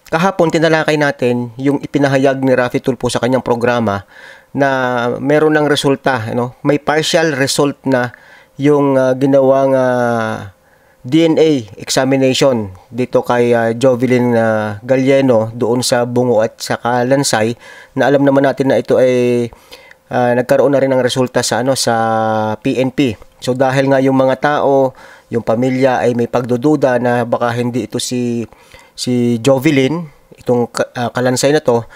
kahapon tinalakay natin yung ipinahayag ni Raffy Tulfo sa kanyang programa na meron ng resulta, may partial result na yung ginawang DNA examination dito kay Jovelyn Galieno doon sa bungo at sa Kalansay, na alam naman natin na ito ay nagkaroon na rin ng resulta sa sa PNP. So dahil nga yung mga tao, yung pamilya ay may pagdududa na baka hindi ito si Jovelyn, itong Kalansay na to,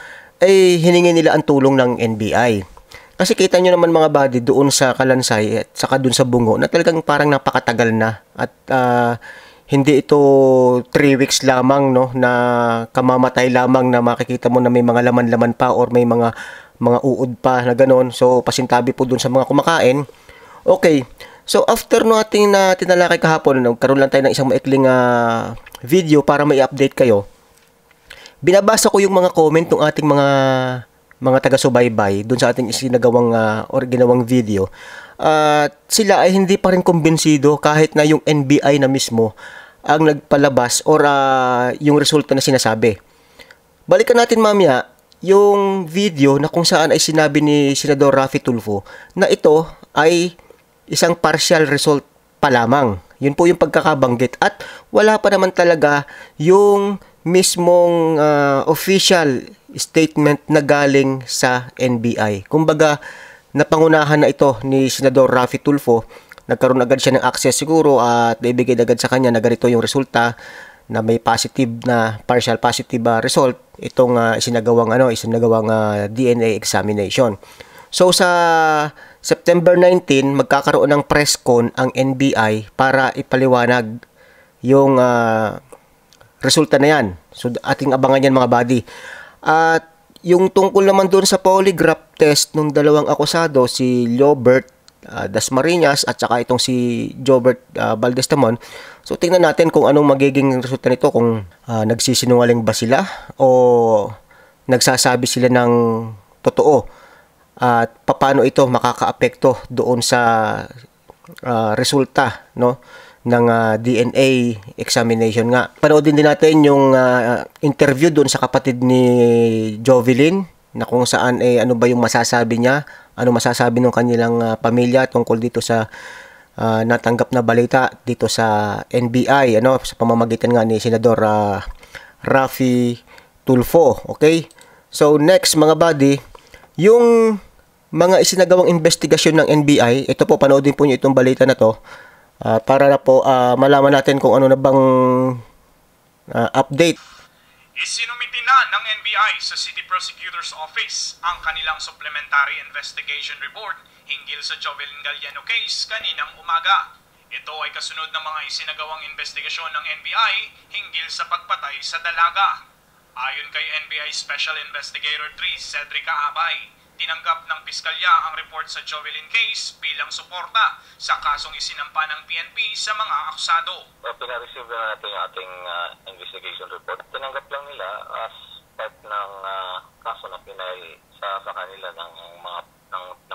ay hiningi nila ang tulong ng NBI. Kasi kita nyo naman mga buddy, doon sa Kalansay at saka doon sa bungo na talagang parang napakatagal na at hindi ito 3 weeks lamang na kamamatay lamang na makikita mo na may mga laman-laman pa or may mga uod pa na gano'n. So pasintabi po doon sa mga kumakain. Okay, so after ating na tinalakay kahapon, nagkaroon lang tayo ng isang maikling video para may update kayo. Binabasa ko yung mga comment ng ating mga taga-subaybay doon sa ating isinagawang or ginawang video. Sila ay hindi pa rin kumbinsido kahit na yung NBI na mismo ang nagpalabas or yung resulta na sinasabi. Balikan natin mamaya yung video na kung saan ay sinabi ni Senador Raffy Tulfo na ito ay isang partial result pa lamang. Yun po yung pagkakabanggit at wala pa naman talaga yung mismong official statement na galing sa NBI. Kumbaga, napangunahan na ito ni Senador Raffy Tulfo. Nagkaroon agad siya ng access siguro at naibigay agad sa kanya na ganito yung resulta, na may positive na partial positive result itong isinagawang DNA examination. So sa September 19 magkakaroon ng press con ang NBI para ipaliwanag yung resulta na yan. So ating abangan yan mga buddy. At yung tungkol naman doon sa polygraph test ng dalawang akusado, si Llobert Dasmariñas at saka itong si Jobert Valdez Tamon. So tingnan natin kung anong magiging resulta nito, kung nagsisinungaling ba sila o nagsasabi sila ng totoo at paano ito makakaapekto doon sa resulta ng DNA examination nga. Panoodin din natin yung interview doon sa kapatid ni Jovelyn na kung saan ano ba yung masasabi niya, ano masasabi ng kanilang pamilya tungkol dito sa natanggap na balita dito sa NBI, sa pamamagitan nga ni Senador Raffy Tulfo. Okay? So next mga buddy, yung mga isinagawang investigasyon ng NBI, ito po, panoodin po niyo itong balita na to para na po malaman natin kung ano na bang update. Isinumiti na ng NBI sa City Prosecutor's Office ang kanilang supplementary investigation report hinggil sa Jovelyn Galieno case kaninang umaga. Ito ay kasunod ng mga isinagawang investigasyon ng NBI hinggil sa pagpatay sa dalaga. Ayon kay NBI Special Investigator 3 Cedrica Abay, tinanggap ng piskalya ang report sa Jovelyn case bilang suporta sa kasong isinampa ng PNP sa mga akusado. Pina-receive na natin yung ating investigation report. Tinanggap lang nila as part ng kaso na pinay sa kanila ng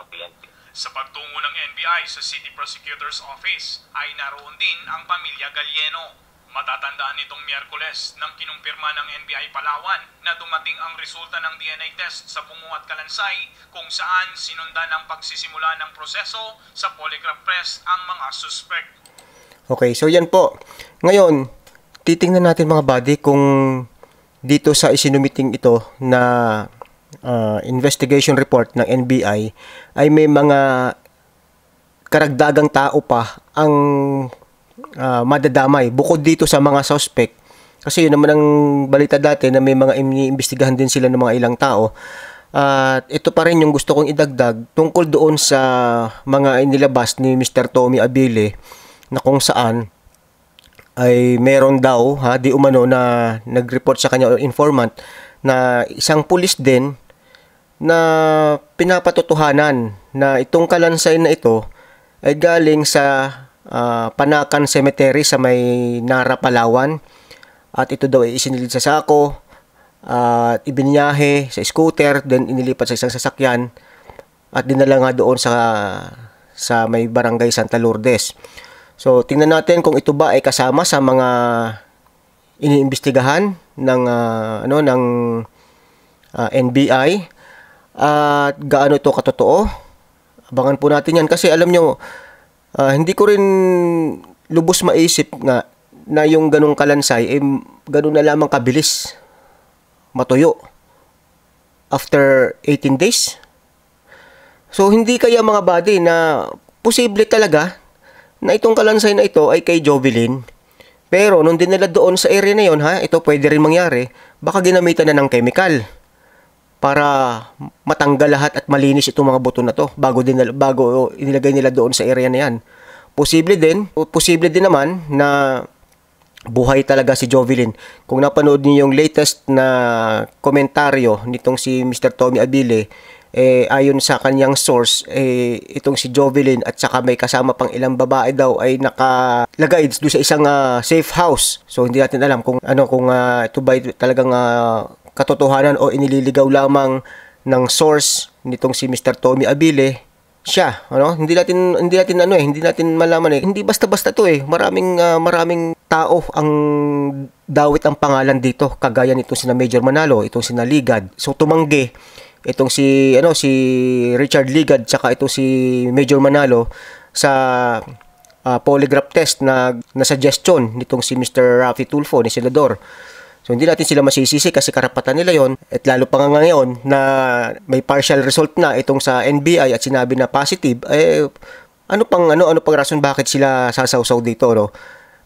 PNP. Sa pagtungo ng NBI sa City Prosecutor's Office ay naroon din ang pamilya Galieno. Matatandaan nitong Miyerkules nang kinumpirma ng NBI Palawan na dumating ang resulta ng DNA test sa Bungo at Kalansay kung saan sinundan ang pagsisimula ng proseso sa polygraph test ang mga suspect. Okay, so yan po. Ngayon, titingnan natin mga buddy kung dito sa isinumiting ito na investigation report ng NBI ay may mga karagdagang tao pa ang madadamay bukod dito sa mga suspect, kasi yun naman ang balita dati na may mga iniimbestigahan din sila ng mga ilang tao. At ito pa rin yung gusto kong idagdag tungkol doon sa mga inilabas ni Mr. Tommy Abile na kung saan ay meron daw di umano na nag-report sa kanya o informant na isang pulis din na pinapatotohanan na itong Kalansay na ito ay galing sa Panakan Cemetery sa may Nara, Palawan, at ito daw ay isinilid sa sako at ibinyahe sa scooter, then inilipat sa isang sasakyan at dinala nga doon sa may barangay Santa Lourdes. So tingnan natin kung ito ba ay kasama sa mga iniimbestigahan ng NBI at gaano ito katotoo. Abangan po natin yan kasi alam nyo, hindi ko rin lubos maisip nga na yung ganong kalansay ganun na lamang kabilis matuyo after 18 days. So hindi kaya mga buddy na posible talaga na itong kalansay na ito ay kay Jovelyn, pero nung dinala doon sa area na yon, ito pwede rin mangyari, baka ginamitan na ng chemical para matanggal lahat at malinis itong mga buto na to bago inilagay nila doon sa area na yan. Posible din naman na buhay talaga si Jovelyn. Kung napanood niyo yung latest na komentaryo nitong si Mr. Tommy Abile, ayon sa kanyang source, itong si Jovelyn at saka may kasama pang ilang babae daw ay nakalagay doon sa isang safe house. So hindi natin alam kung ito ba talagang katotohanan o inililigaw lamang ng source nitong si Mr. Tommy Abile. Siya, hindi natin malaman hindi basta-basta to maraming tao ang dawit ang pangalan dito, kagaya nitong sina Major Manalo, itong sina Ligad. So tumanggi itong si Richard Ligad tsaka itong si Major Manalo sa polygraph test na suggestion nitong si Mr. Raffy Tulfo ni Senador. So hindi natin sila masisisi kasi karapatan nila yon, at lalo pa nga ngayon na may partial result na itong sa NBI at sinabi na positive, ano pang rason bakit sila sasawsaw dito, no?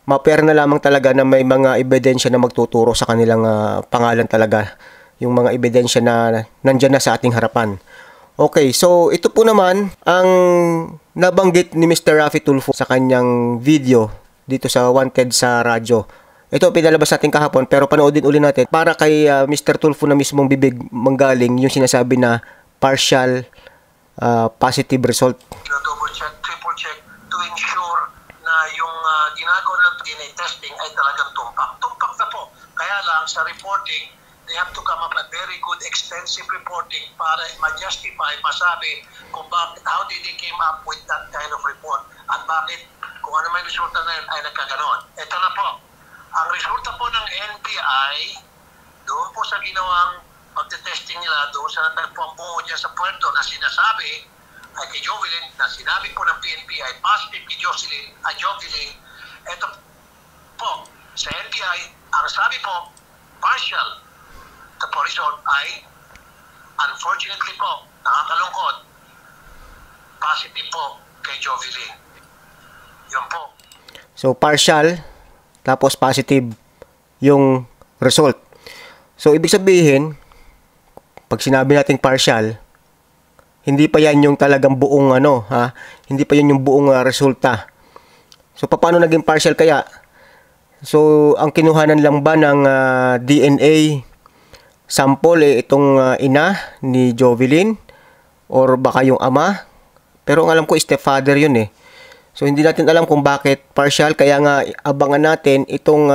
Mapera na lamang talaga na may mga ebidensya na magtuturo sa kanilang pangalan talaga, yung mga ebidensya na nandyan na sa ating harapan. Okay, so ito po naman ang nabanggit ni Mr. Raffy Tulfo sa kanyang video dito sa Wanted sa radyo. Ito pinalabas natin kahapon, pero panoodin uli natin para kay Mr. Tulfo na mismong bibig manggaling yung sinasabi na partial positive result. Double check, triple check to ensure na yung ginagawa ng DNA testing ay talagang tumpak. Tumpak na po. Kaya lang sa reporting, they have to come up with very good extensive reporting para ma-justify, masabi kung bakit, how did they came up with that kind of report at bakit kung ano may resulta na yun ay nagkaganon. Ito na po. Ang resulta po ng NBI, doon po sa ginawang pagtetesting nila, doon sa natagpuan po dyan sa puerto na sinasabi ay kay Jovelyn, na sinabi po ng PNP ay positive kay Jovelyn, ito po, sa NBI, ang sabi po, partial, the result ay, unfortunately po, nakakalungkot, positive po kay Jovelyn. Yun po. So, partial, tapos positive yung result. So, ibig sabihin, pag sinabi nating partial, hindi pa yan yung talagang buong hindi pa yan yung buong resulta. So, paano naging partial kaya? So, ang kinuhanan lang ba ng DNA sample itong ina ni Jovelyn or baka yung ama? Pero ang alam ko, stepfather yun So, hindi natin alam kung bakit partial. Kaya nga, abangan natin itong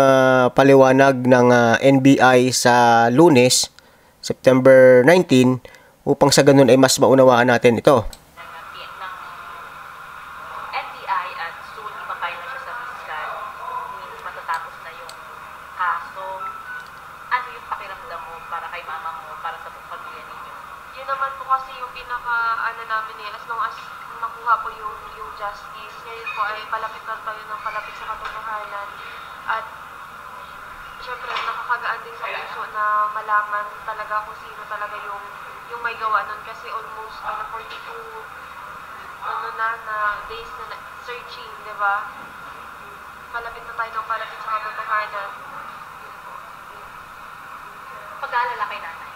paliwanag ng NBI sa Lunes, September 19, upang sa ganun ay mas maunawaan natin ito. NBI at soon ipapile na siya sa fiscal, matatapos na yung kaso. Ano yung pakiramdam mo para kay mama mo, para sa pamilya ninyo? Yun naman po kasi yung namin as long as makuha po yung justice. Ngayon po ay palapit na tayo ng palapit sa katotohanan. At syempre nakakagaan din sa puso na malaman talaga kung sino talaga yung may gawa nun. Kasi almost 42 days na searching, di ba? Palapit na tayo ng palapit sa katotohanan. Pag-aalala kay nanay?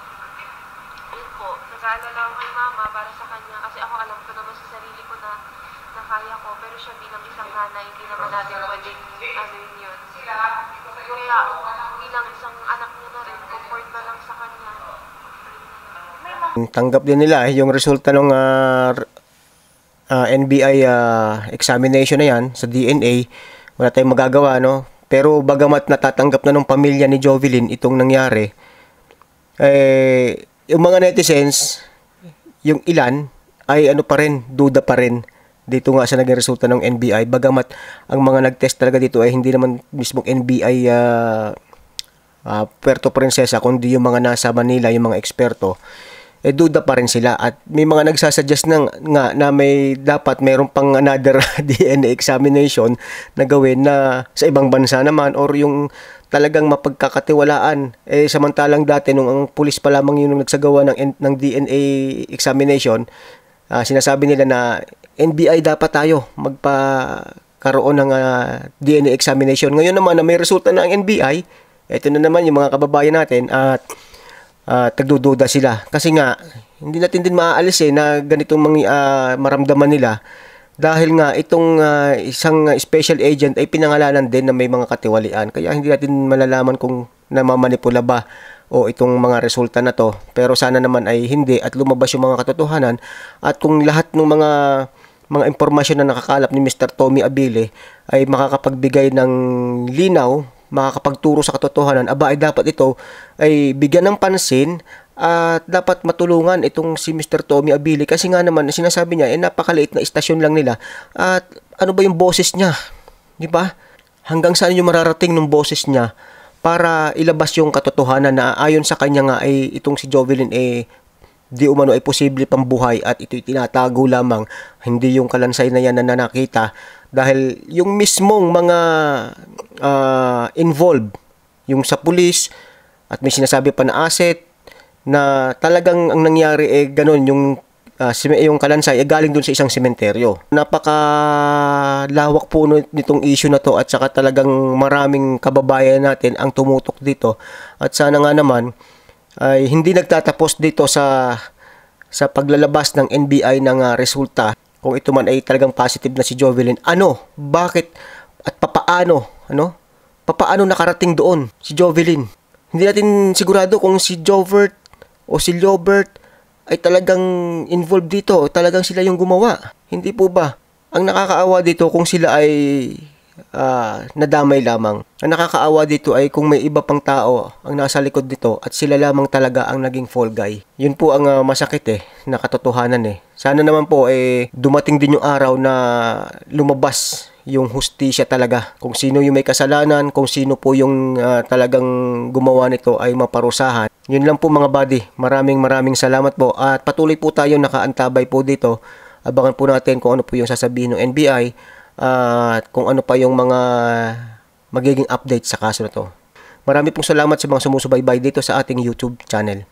Yun po, nag-aalala ako kay mama para sa kanya. Kasi ako alam ko naman sa sarili ko na kaya ko, pero siya bilang isang nanay, hindi naman natin pwedeng yun. Kaya bilang isang anak niya na rin, comfort na lang sa kanya. Tanggap din nila yung resulta ng NBI examination na yan sa DNA. Wala tayong magagawa, no? Pero bagamat natatanggap na ng pamilya ni Jovelyn itong nangyari, yung mga netizens, yung ilan ay pa rin, duda pa rin dito nga sa naging resulta ng NBI. Bagamat ang mga nag-test talaga dito ay hindi naman mismong NBI Puerto Princesa, kundi yung mga nasa Manila, yung mga eksperto, duda pa rin sila. At may mga nagsasuggest na may dapat mayroon pang another DNA examination na gawin na sa ibang bansa naman, or yung talagang mapagkakatiwalaan. Samantalang dati nung ang pulis pa lamang yung nagsagawa ng DNA examination, sinasabi nila na NBI dapat tayo magpakaroon ng DNA examination. Ngayon naman na may resulta ng NBI, ito na naman yung mga kababayan natin at tagdududa sila. Kasi nga, hindi natin din maaalis na ganitong maramdaman nila, dahil nga itong isang special agent ay pinangalanan din na may mga katiwalian. Kaya hindi natin malalaman kung namamanipula ba o itong mga resulta na to. Pero sana naman ay hindi at lumabas yung mga katotohanan, at kung lahat ng mga impormasyon na nakakalap ni Mr. Tommy Abilie ay makakapagbigay ng linaw, makakapagturo sa katotohanan, ay dapat ito ay bigyan ng pansin at dapat matulungan itong si Mr. Tommy Abilie. Kasi nga naman, sinasabi niya, napakaliit na istasyon lang nila. At ano ba yung boses niya? Di ba? Hanggang saan yung mararating ng boses niya para ilabas yung katotohanan na ayon sa kanya nga ay itong si Jovelyn di umano ay posible pang buhay at ito'y tinatago lamang, hindi yung kalansay na yan na nakita. Dahil yung mismong mga involved, yung sa pulis, at may sinasabi pa na asset, na talagang ang nangyari ganun, yung kalansay galing dun sa isang sementeryo. Napakalawak po nitong issue na to, at saka talagang maraming kababayan natin ang tumutok dito. At sana nga naman ay hindi nagtatapos dito sa paglalabas ng NBI ng resulta. Kung ito man ay talagang positive na si Jovelyn, bakit at papaano nakarating doon si Jovelyn? Hindi natin sigurado kung si Jovert o si Liobert ay talagang involved dito, o talagang sila yung gumawa. Hindi po ba? Ang nakakaawa dito kung sila ay nadamay lamang. Ang nakakaawa dito ay kung may iba pang tao ang nasa likod dito at sila lamang talaga ang naging fall guy. Yun po ang masakit na katotohanan. Sana naman po dumating din yung araw na lumabas yung hustisya talaga. Kung sino yung may kasalanan, kung sino po yung talagang gumawa nito ay maparusahan. Yun lang po mga buddy. Maraming salamat po. At patuloy po tayo nakaantabay po dito. Abangan po natin kung ano po yung sasabihin ng NBI at kung ano pa yung mga magiging update sa kaso na to. Marami pong salamat sa mga sumusubaybay dito sa ating YouTube channel.